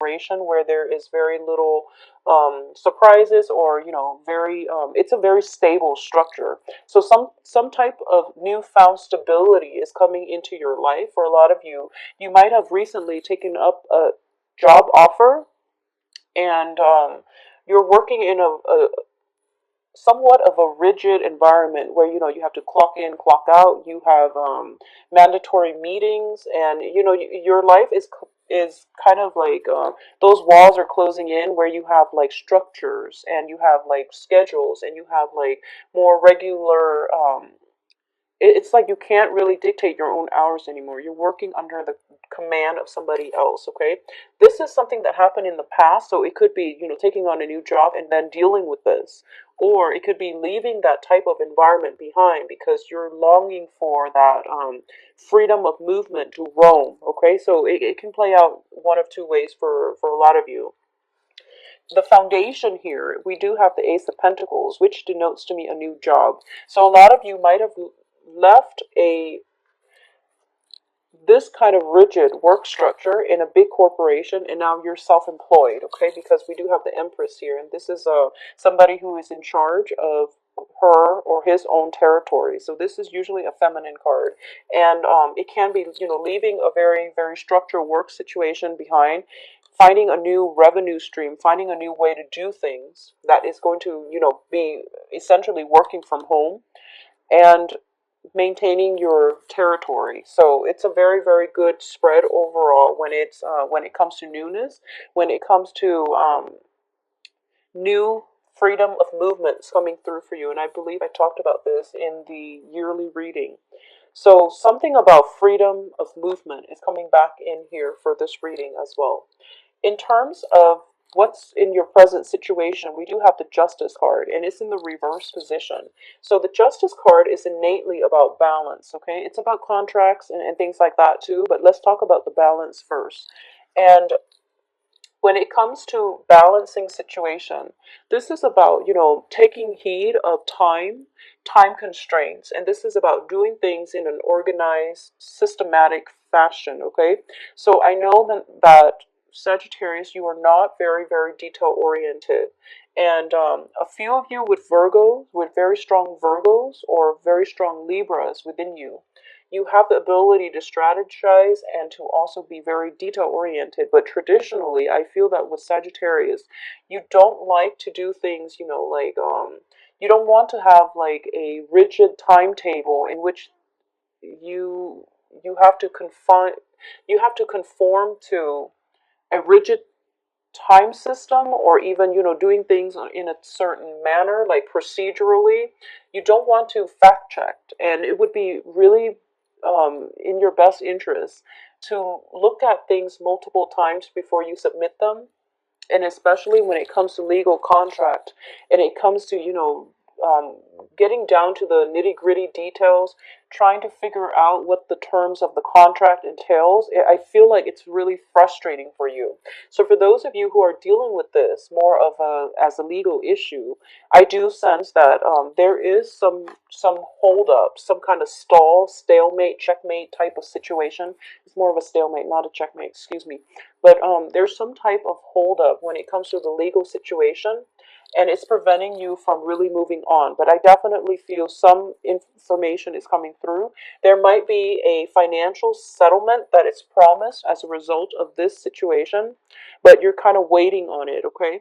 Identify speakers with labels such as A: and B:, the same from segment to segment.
A: where there is very little surprises, or very it's a very stable structure. So some type of newfound stability is coming into your life. For a lot of you, you might have recently taken up a job offer, and you're working in a somewhat of a rigid environment where you have to clock in, clock out. You have mandatory meetings, and your life is kind of like those walls are closing in, where you have like structures, and you have like schedules, and you have like more regular it's like you can't really dictate your own hours anymore. You're working under the command of somebody else, okay? This is something that happened in the past, so it could be, taking on a new job and then dealing with this. Or it could be leaving that type of environment behind because you're longing for that freedom of movement to roam, okay? So it can play out one of two ways for a lot of you. The foundation here, we do have the Ace of Pentacles, which denotes to me a new job. So a lot of you might have left this kind of rigid work structure in a big corporation, and now you're self-employed, okay? Because we do have the Empress here, and this is somebody who is in charge of her or his own territory. So this is usually a feminine card, and it can be, leaving a very, very structured work situation behind, finding a new revenue stream, finding a new way to do things that is going to, be essentially working from home, and maintaining your territory. So it's a very, very good spread overall when it comes to newness, when it comes to new freedom of movements coming through for you. And I believe I talked about this in the yearly reading. So something about freedom of movement is coming back in here for this reading as well. In terms of what's in your present situation, we do have the Justice card, and it's in the reverse position. So the Justice card is innately about balance, okay? It's about contracts and things like that too, but let's talk about the balance first. And when it comes to balancing situation, this is about, taking heed of time constraints, and this is about doing things in an organized, systematic fashion, okay? So I know that Sagittarius, you are not very, very detail oriented. And a few of you with very strong Virgos or very strong Libras within you, you have the ability to strategize and to also be very detail oriented. But traditionally, I feel that with Sagittarius, you don't like to do things, like you don't want to have like a rigid timetable in which you you have to confine you have to conform to a rigid time system, or even doing things in a certain manner, like procedurally. You don't want to fact check, and it would be really in your best interest to look at things multiple times before you submit them. And especially when it comes to legal contract, and it comes to um, getting down to the nitty gritty details, trying to figure out what the terms of the contract entails, I feel like it's really frustrating for you. So for those of you who are dealing with this more of as a legal issue, I do sense that there is some hold up, some kind of stall, stalemate, checkmate type of situation. It's more of a stalemate, not a checkmate, excuse me. But there's some type of hold up when it comes to the legal situation, and it's preventing you from really moving on. But I definitely feel some information is coming through. There might be a financial settlement that is promised as a result of this situation, but you're kind of waiting on it, okay?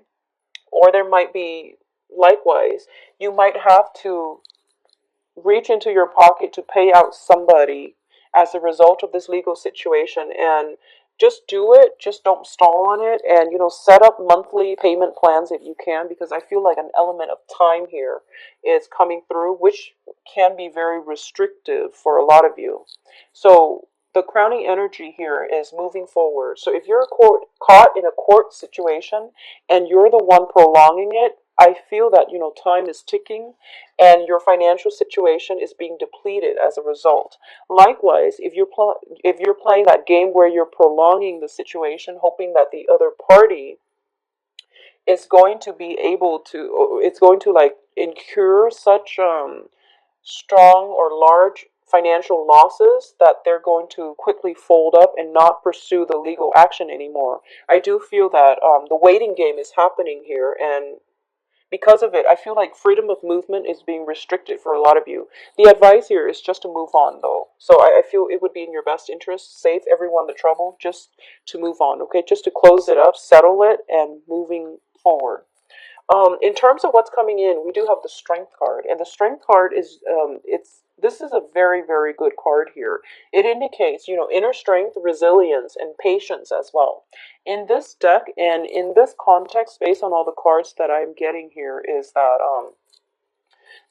A: Or there might be, likewise, you might have to reach into your pocket to pay out somebody as a result of this legal situation, and just do it. Just don't stall on it, and set up monthly payment plans if you can, because I feel like an element of time here is coming through, which can be very restrictive for a lot of you. So the crowning energy here is moving forward. So if you're caught in a court situation and you're the one prolonging it, I feel that time is ticking, and your financial situation is being depleted as a result. Likewise, if you're playing that game where you're prolonging the situation, hoping that the other party is going to be able to, or it's going to like incur such strong or large financial losses, that they're going to quickly fold up and not pursue the legal action anymore. I do feel that the waiting game is happening here, and because of it, I feel like freedom of movement is being restricted for a lot of you. The advice here is just to move on, though. So I feel it would be in your best interest, save everyone the trouble, just to move on, okay? Just to close it up, settle it, and moving forward. In terms of what's coming in, we do have the Strength card, and the Strength card is this is a very, very good card here. It indicates, inner strength, resilience, and patience as well. In this deck and in this context, based on all the cards that I'm getting here, is that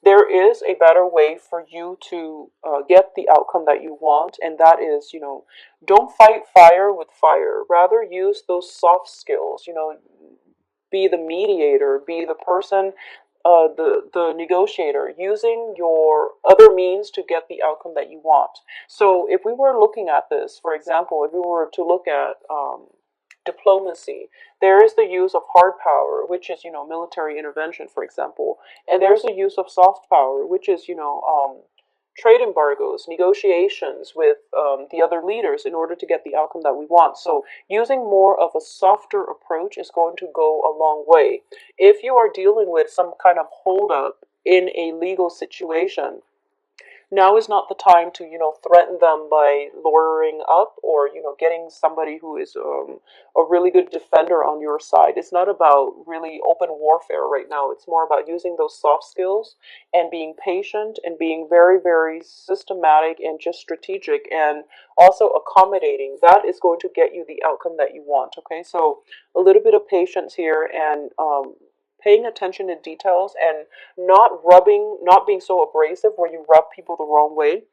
A: there is a better way for you to get the outcome that you want, and that is, don't fight fire with fire. Rather, use those soft skills, be the mediator, be the person, the negotiator, using your other means to get the outcome that you want. So if we were looking at this, for example, if we were to look at diplomacy, there is the use of hard power, which is, military intervention, for example, and there's the use of soft power, which is, trade embargoes, negotiations with the other leaders in order to get the outcome that we want. So using more of a softer approach is going to go a long way. If you are dealing with some kind of holdup in a legal situation, now is not the time to, threaten them by lawyering up, or, getting somebody who is a really good defender on your side. It's not about really open warfare right now. It's more about using those soft skills and being patient and being very, very systematic and just strategic and also accommodating. That is going to get you the outcome that you want. Okay, so a little bit of patience here, and paying attention to details, and not being so abrasive where you rub people the wrong way.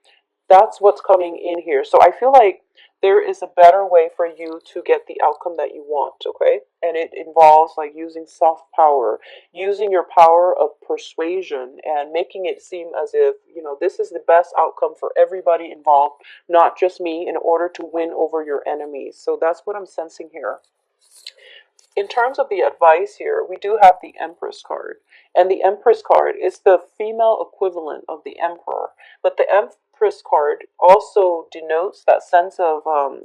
A: That's what's coming in here. So I feel like there is a better way for you to get the outcome that you want, okay? And it involves like using soft power, using your power of persuasion, and making it seem as if, this is the best outcome for everybody involved, not just me, in order to win over your enemies. So that's what I'm sensing here. In terms of the advice here, we do have the Empress card. And the Empress card is the female equivalent of the Emperor. But the Empress card also denotes that sense of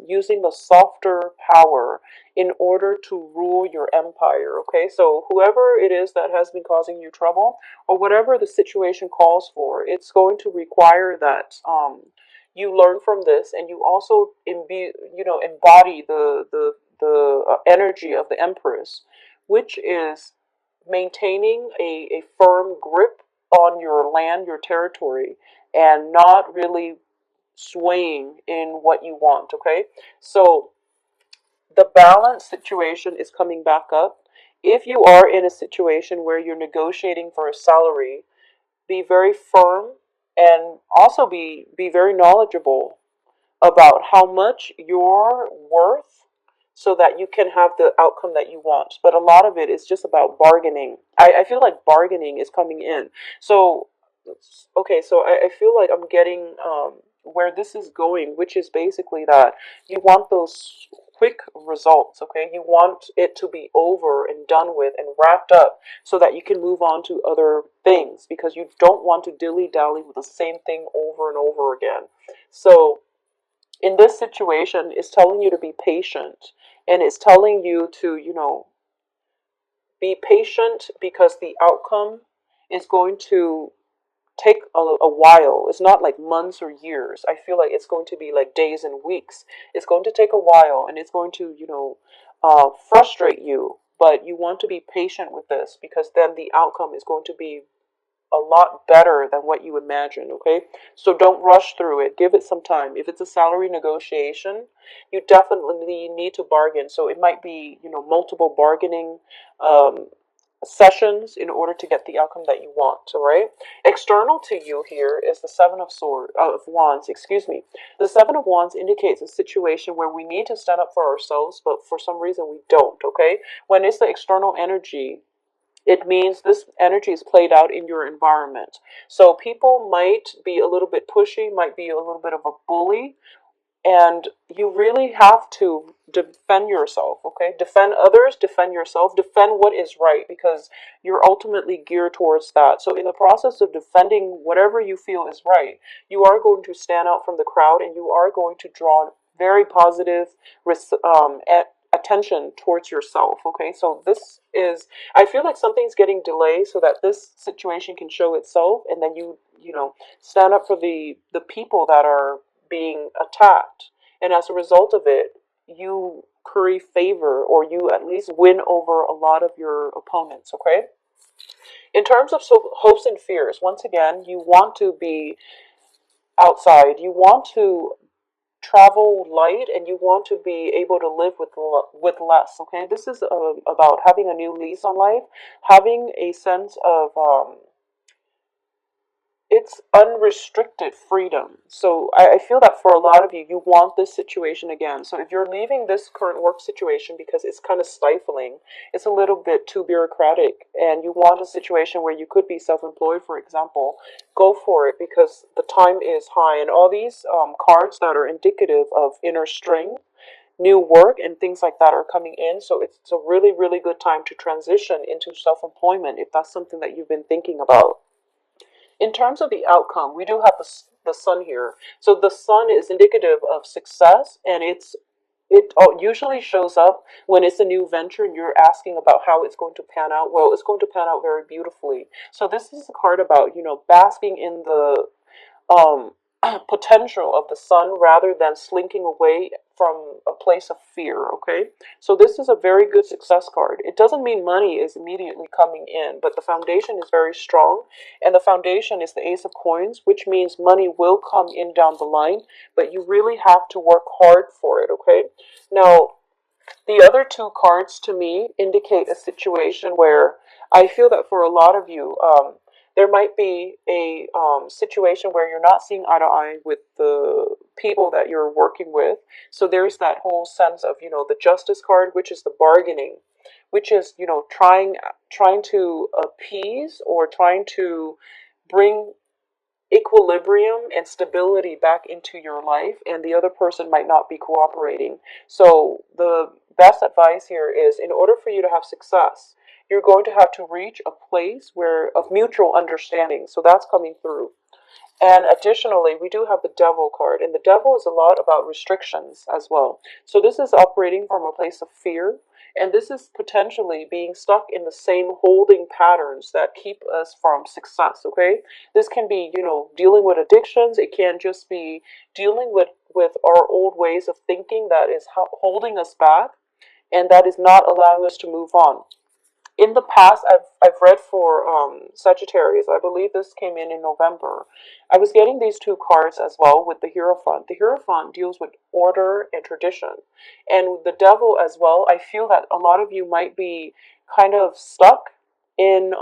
A: using the softer power in order to rule your empire. Okay, so whoever it is that has been causing you trouble, or whatever the situation calls for, it's going to require that you learn from this, and you also embody the energy of the Empress, which is maintaining a firm grip on your land, your territory, and not really swaying in what you want, okay? So the balance situation is coming back up. If you are in a situation where you're negotiating for a salary, be very firm, and also be very knowledgeable about how much you're worth, so that you can have the outcome that you want. But a lot of it is just about bargaining. I feel like bargaining is coming in. So, okay, so I feel like I'm getting where this is going, which is basically that you want those quick results, okay? You want it to be over and done with and wrapped up, so that you can move on to other things, because you don't want to dilly-dally with the same thing over and over again. So in this situation, it's telling you to be patient, and it's telling you to, be patient, because the outcome is going to take a while. It's not like months or years. I feel like it's going to be like days and weeks. It's going to take a while, and it's going to, frustrate you. But you want to be patient with this, because then the outcome is going to be a lot better than what you imagine, okay? So don't rush through it. Give it some time. If it's a salary negotiation, you definitely need to bargain. So it might be, multiple bargaining sessions in order to get the outcome that you want, all right? External to you here is the of Wands, excuse me. The Seven of Wands indicates a situation where we need to stand up for ourselves, but for some reason we don't, okay? When it's the external energy, it means this energy is played out in your environment. So people might be a little bit pushy, might be a little bit of a bully, And you really have to defend yourself, okay? Defend others, defend yourself, defend what is right, because you're ultimately geared towards that. So in the process of defending whatever you feel is right, you are going to stand out from the crowd, and you are going to draw very positive attention towards yourself, okay? So this is, I feel like something's getting delayed so that this situation can show itself, and then you know, stand up for the people that are being attacked, and as a result of it, you curry favor, or you at least win over a lot of your opponents, okay? In terms of hopes and fears, once again, you want to be outside, you want to travel light, and you want to be able to live with less, okay? This is about having a new lease on life, having a sense of it's unrestricted freedom. So I feel that for a lot of you, you want this situation again. So if you're leaving this current work situation because it's kind of stifling, it's a little bit too bureaucratic, and you want a situation where you could be self-employed, for example, go for it, because the time is high. And all these cards that are indicative of inner strength, new work, and things like that are coming in. So it's a really, really good time to transition into self-employment if that's something that you've been thinking about. In terms of the outcome, we do have the sun here. So the sun is indicative of success, and it usually shows up when it's a new venture and you're asking about how it's going to pan out. Well, it's going to pan out very beautifully. So this is a card about, basking in the um, potential of the sun rather than slinking away from a place of fear, okay? So this is a very good success card. It doesn't mean money is immediately coming in, but the foundation is very strong, and the foundation is the Ace of Coins, which means money will come in down the line, but you really have to work hard for it, okay? Now, the other two cards to me indicate a situation where I feel that for a lot of you, there might be a situation where you're not seeing eye to eye with the people that you're working with. So there's that whole sense of, the Justice card, which is the bargaining, which is, trying to appease or trying to bring equilibrium and stability back into your life, and the other person might not be cooperating. So the best advice here is, in order for you to have success, you're going to have to reach a place where of mutual understanding. So that's coming through. And additionally, we do have the Devil card, and the Devil is a lot about restrictions as well. So this is operating from a place of fear, and this is potentially being stuck in the same holding patterns that keep us from success, okay? This can be, dealing with addictions. It can just be dealing with our old ways of thinking that is holding us back, and that is not allowing us to move on. In the past, I've read for Sagittarius. I believe this came in November. I was getting these two cards as well with the Hierophant. The Hierophant deals with order and tradition. And with the Devil as well, I feel that a lot of you might be kind of stuck in,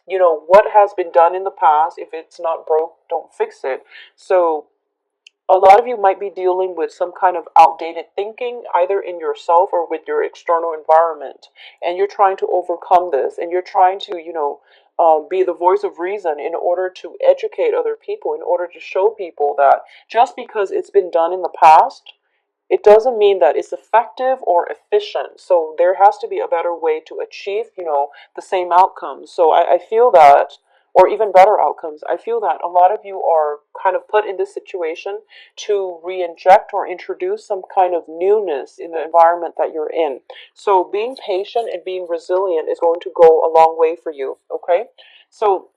A: what has been done in the past. If it's not broke, don't fix it. So a lot of you might be dealing with some kind of outdated thinking, either in yourself or with your external environment. And you're trying to overcome this, and you're trying to, be the voice of reason in order to educate other people, in order to show people that just because it's been done in the past, it doesn't mean that it's effective or efficient. So there has to be a better way to achieve, the same outcomes. So I feel that, or even better outcomes, I feel that a lot of you are kind of put in this situation to re-inject or introduce some kind of newness in the environment that you're in. So being patient and being resilient is going to go a long way for you, okay? So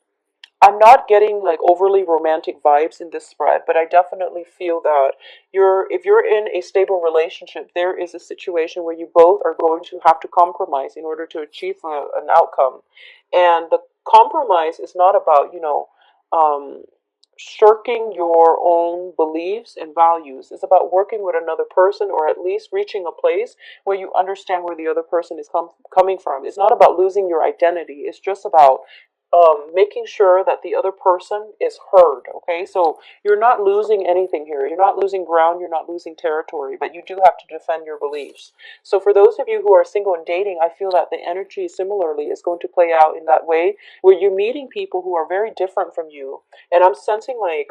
A: I'm not getting like overly romantic vibes in this spread, but I definitely feel that if you're in a stable relationship, there is a situation where you both are going to have to compromise in order to achieve an outcome. And the compromise is not about, um, shirking your own beliefs and values. It's about working with another person, or at least reaching a place where you understand where the other person is coming from. It's not about losing your identity. It's just about making sure that the other person is heard, okay? So you're not losing anything here. You're not losing ground. You're not losing territory, but you do have to defend your beliefs. So for those of you who are single and dating, I feel that the energy similarly is going to play out in that way, where you're meeting people who are very different from you. And I'm sensing like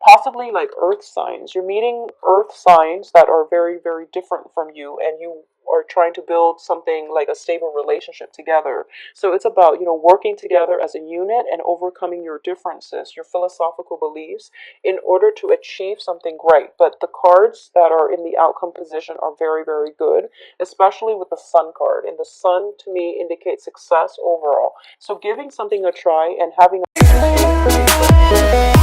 A: possibly like earth signs. You're meeting earth signs that are very, very different from you, and you are trying to build something like a stable relationship together. So it's about, working together as a unit and overcoming your differences, your philosophical beliefs, in order to achieve something great. But the cards that are in the outcome position are very, very good, especially with the sun card. And the sun to me indicates success overall. So giving something a try and having a